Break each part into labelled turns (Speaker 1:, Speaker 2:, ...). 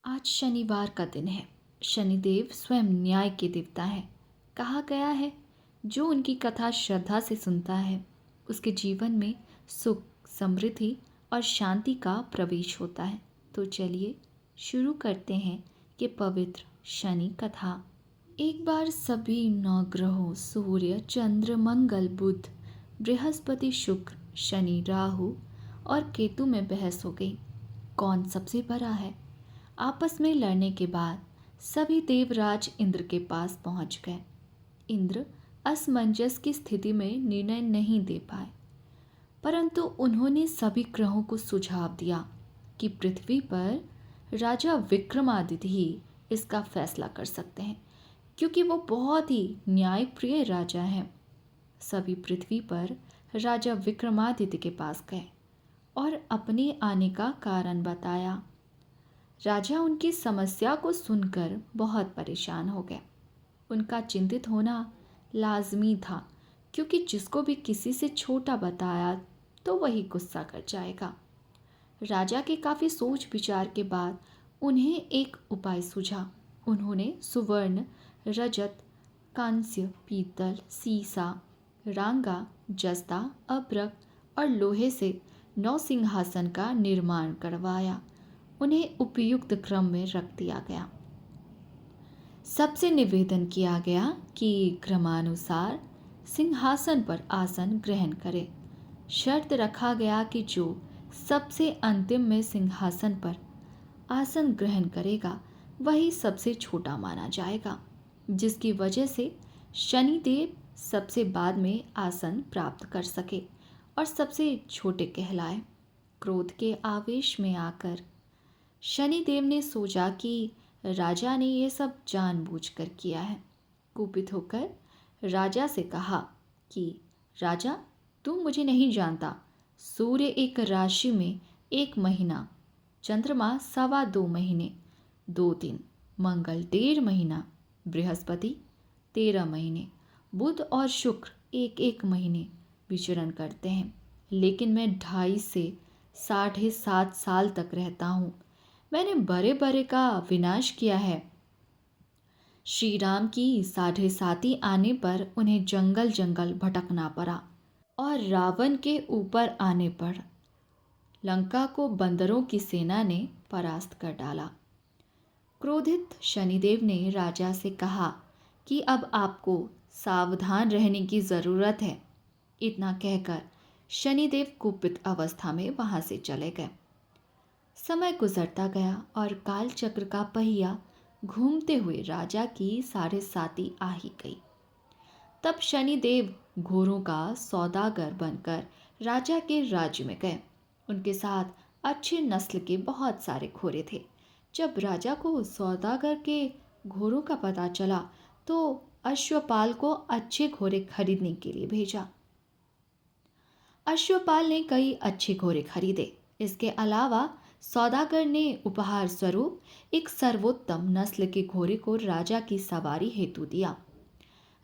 Speaker 1: आज शनिवार का दिन है। शनिदेव स्वयं न्याय के देवता हैं। कहा गया है, जो उनकी कथा श्रद्धा से सुनता है उसके जीवन में सुख, समृद्धि और शांति का प्रवेश होता है। तो चलिए शुरू करते हैं कि पवित्र शनि कथा। एक बार सभी नौ ग्रहों सूर्य, चंद्र, मंगल, बुध, बृहस्पति, शुक्र, शनि, राहु और केतु में बहस हो गई, कौन सबसे बड़ा है। आपस में लड़ने के बाद सभी देवराज इंद्र के पास पहुंच गए। इंद्र असमंजस की स्थिति में निर्णय नहीं दे पाए, परंतु उन्होंने सभी ग्रहों को सुझाव दिया कि पृथ्वी पर राजा विक्रमादित्य ही इसका फैसला कर सकते हैं, क्योंकि वो बहुत ही न्यायप्रिय राजा हैं। सभी पृथ्वी पर राजा विक्रमादित्य के पास गए और अपने आने का कारण बताया। राजा उनकी समस्या को सुनकर बहुत परेशान हो गए। उनका चिंतित होना लाजमी था, क्योंकि जिसको भी किसी से छोटा बताया तो वही गुस्सा कर जाएगा। राजा के काफ़ी सोच विचार के बाद उन्हें एक उपाय सूझा। उन्होंने सुवर्ण, रजत, कांस्य, पीतल, सीसा, रांगा, जस्ता, अभ्रक और लोहे से 9 सिंहासन का निर्माण करवाया। उन्हें उपयुक्त क्रम में रख दिया गया। सबसे निवेदन किया गया कि क्रमानुसार सिंहासन पर आसन ग्रहण करे। शर्त रखा गया कि जो सबसे अंतिम में सिंहासन पर आसन ग्रहण करेगा वही सबसे छोटा माना जाएगा, जिसकी वजह से शनिदेव सबसे बाद में आसन प्राप्त कर सके और सबसे छोटे कहलाए। क्रोध के आवेश में आकर शनिदेव ने सोचा कि राजा ने यह सब जानबूझकर किया है। कुपित होकर राजा से कहा कि राजा, तुम मुझे नहीं जानता। सूर्य एक राशि में 1 महीना, चंद्रमा 2.25 महीने 2 दिन, मंगल 1.5 महीना, बृहस्पति 13 महीने, बुध और शुक्र 1-1 महीने विचरण करते हैं, लेकिन मैं 2.5 से 7.5 साल तक रहता हूँ। मैंने बड़े बड़े का विनाश किया है। श्री राम की 7.5 आने पर उन्हें जंगल जंगल भटकना पड़ा और रावण के ऊपर आने पर लंका को बंदरों की सेना ने परास्त कर डाला। क्रोधित शनिदेव ने राजा से कहा कि अब आपको सावधान रहने की ज़रूरत है। इतना कहकर शनिदेव कुपित अवस्था में वहाँ से चले गए। समय गुजरता गया और काल चक्र का पहिया घूमते हुए राजा की 7.5 आ ही गई। तब शनिदेव घोड़ों का सौदागर बनकर राजा के राज्य में गए। उनके साथ अच्छे नस्ल के बहुत सारे घोड़े थे। जब राजा को सौदागर के घोड़ों का पता चला तो अश्वपाल को अच्छे घोड़े खरीदने के लिए भेजा। अश्वपाल ने कई अच्छे घोड़े खरीदे। इसके अलावा सौदागर ने उपहार स्वरूप एक सर्वोत्तम नस्ल के घोड़े को राजा की सवारी हेतु दिया।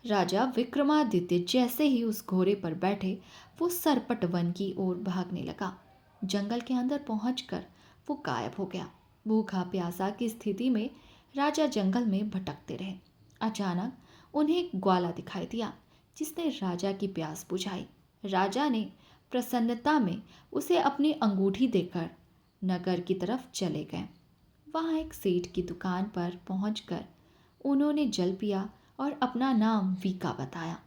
Speaker 1: राजा विक्रमादित्य जैसे ही उस घोड़े पर बैठे वो सरपट वन की ओर भागने लगा। जंगल के अंदर पहुंचकर वो गायब हो गया। भूखा प्यासा की स्थिति में राजा जंगल में भटकते रहे। अचानक उन्हें एक ग्वाला दिखाई दिया, जिसने राजा की प्यास बुझाई। राजा ने प्रसन्नता में उसे अपनी अंगूठी देकर नगर की तरफ चले गए। वहाँ एक सेठ की दुकान पर पहुंचकर उन्होंने जल पिया और अपना नाम वीका बताया।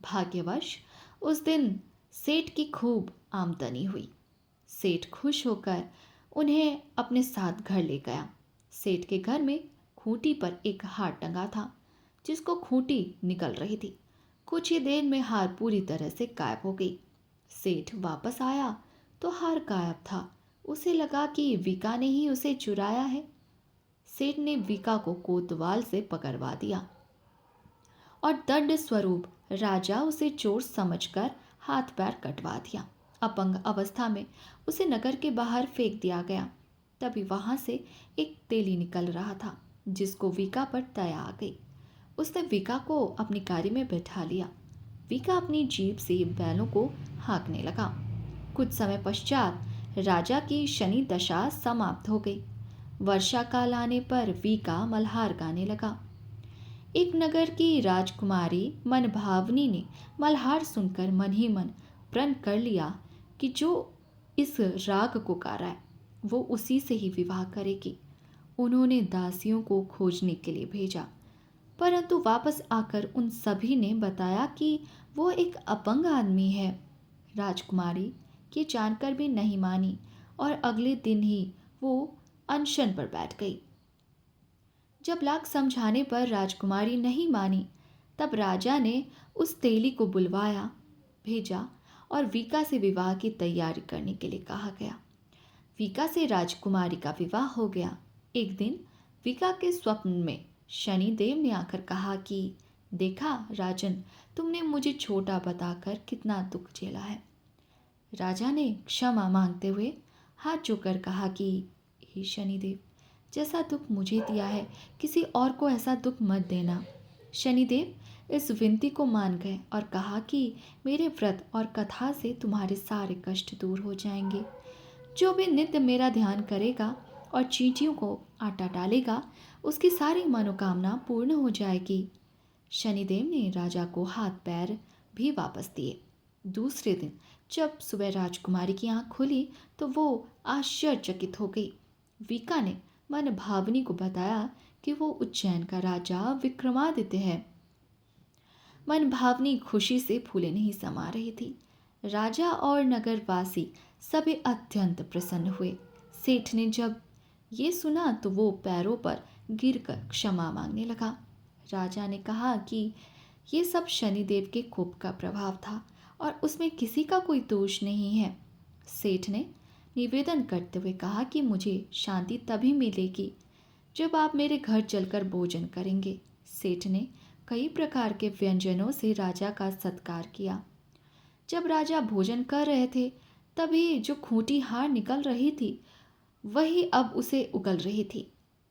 Speaker 1: भाग्यवश उस दिन सेठ की खूब आमदनी हुई। सेठ खुश होकर उन्हें अपने साथ घर ले गया। सेठ के घर में खूंटी पर एक हार टंगा था, जिसको खूंटी निकल रही थी। कुछ ही देर में हार पूरी तरह से गायब हो गई। सेठ वापस आया तो हार गायब था। उसे लगा कि वीका ने ही उसे चुराया है। सेठ ने वीका को कोतवाल से पकड़वा दिया और दंड स्वरूप राजा उसे चोर समझकर हाथ पैर कटवा दिया। अपंग अवस्था में उसे नगर के बाहर फेंक दिया गया। तभी वहां से एक तेली निकल रहा था, जिसको वीका पर दया आ गई। उसने वीका को अपनी गाड़ी में बैठा लिया। वीका अपनी जीभ से बैलों को हाँकने लगा। कुछ समय पश्चात राजा की शनि दशा समाप्त हो गई। वर्षा काल आने पर वीका मल्हार गाने लगा। एक नगर की राजकुमारी मनभावनी ने मल्हार सुनकर मन ही मन प्रण कर लिया कि जो इस राग को गा रहा है वो उसी से ही विवाह करेगी। उन्होंने दासियों को खोजने के लिए भेजा, परंतु वापस आकर उन सभी ने बताया कि वो एक अपंग आदमी है। राजकुमारी ये जानकर भी नहीं मानी और अगले दिन ही वो अनशन पर बैठ गई। जब लाख समझाने पर राजकुमारी नहीं मानी, तब राजा ने उस तेली को बुलवाया भेजा और वीका से विवाह की तैयारी करने के लिए कहा गया। वीका से राजकुमारी का विवाह हो गया। एक दिन वीका के स्वप्न में शनिदेव ने आकर कहा कि देखा राजन, तुमने मुझे छोटा बताकर कितना दुख झेला है। राजा ने क्षमा मांगते हुए हाथ जोड़कर कहा कि हे शनिदेव, जैसा दुख मुझे दिया है किसी और को ऐसा दुख मत देना। शनिदेव इस विनती को मान गए और कहा कि मेरे व्रत और कथा से तुम्हारे सारे कष्ट दूर हो जाएंगे। जो भी नित्य मेरा ध्यान करेगा और चींटियों को आटा डालेगा, उसकी सारी मनोकामना पूर्ण हो जाएगी। शनिदेव ने राजा को हाथ पैर भी वापस दिए। दूसरे दिन जब सुबह राजकुमारी की आंख खुली तो वो आश्चर्यचकित हो गई। वीका ने मन भावनी को बताया कि वो उज्जैन का राजा विक्रमादित्य है। मन भावनी खुशी से फूले नहीं समा रही थी। राजा और नगरवासी सभी अत्यंत प्रसन्न हुए। सेठ ने जब ये सुना तो वो पैरों पर गिरकर क्षमा मांगने लगा। राजा ने कहा कि ये सब शनिदेव के कोप का प्रभाव था और उसमें किसी का कोई दोष नहीं है। सेठ ने निवेदन करते हुए कहा कि मुझे शांति तभी मिलेगी जब आप मेरे घर चलकर भोजन करेंगे। सेठ ने कई प्रकार के व्यंजनों से राजा का सत्कार किया। जब राजा भोजन कर रहे थे तभी जो खूंटी हार निकल रही थी वही अब उसे उगल रही थी।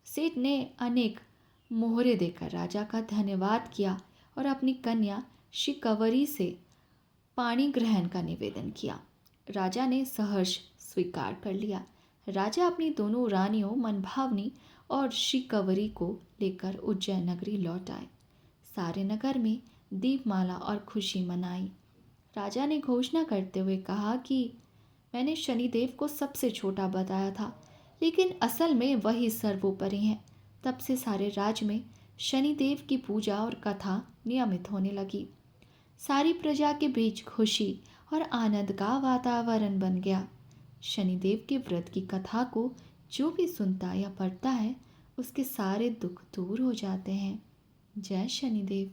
Speaker 1: सेठ ने अनेक मोहरे देकर राजा का धन्यवाद किया और अपनी कन्या शिकवरी से पाणी ग्रहण का निवेदन किया। राजा ने सहर्ष स्वीकार कर लिया। राजा अपनी दोनों रानियों मनभावनी और शिकवरी को लेकर उज्जैन नगरी लौट आए। सारे नगर में दीपमाला और खुशी मनाई। राजा ने घोषणा करते हुए कहा कि मैंने शनिदेव को सबसे छोटा बताया था, लेकिन असल में वही सर्वोपरि हैं। तब से सारे राज्य में शनिदेव की पूजा और कथा नियमित होने लगी। सारी प्रजा के बीच खुशी और आनंद का वातावरण बन गया। शनिदेव के व्रत की कथा को जो भी सुनता या पढ़ता है उसके सारे दुख दूर हो जाते हैं। जय शनिदेव।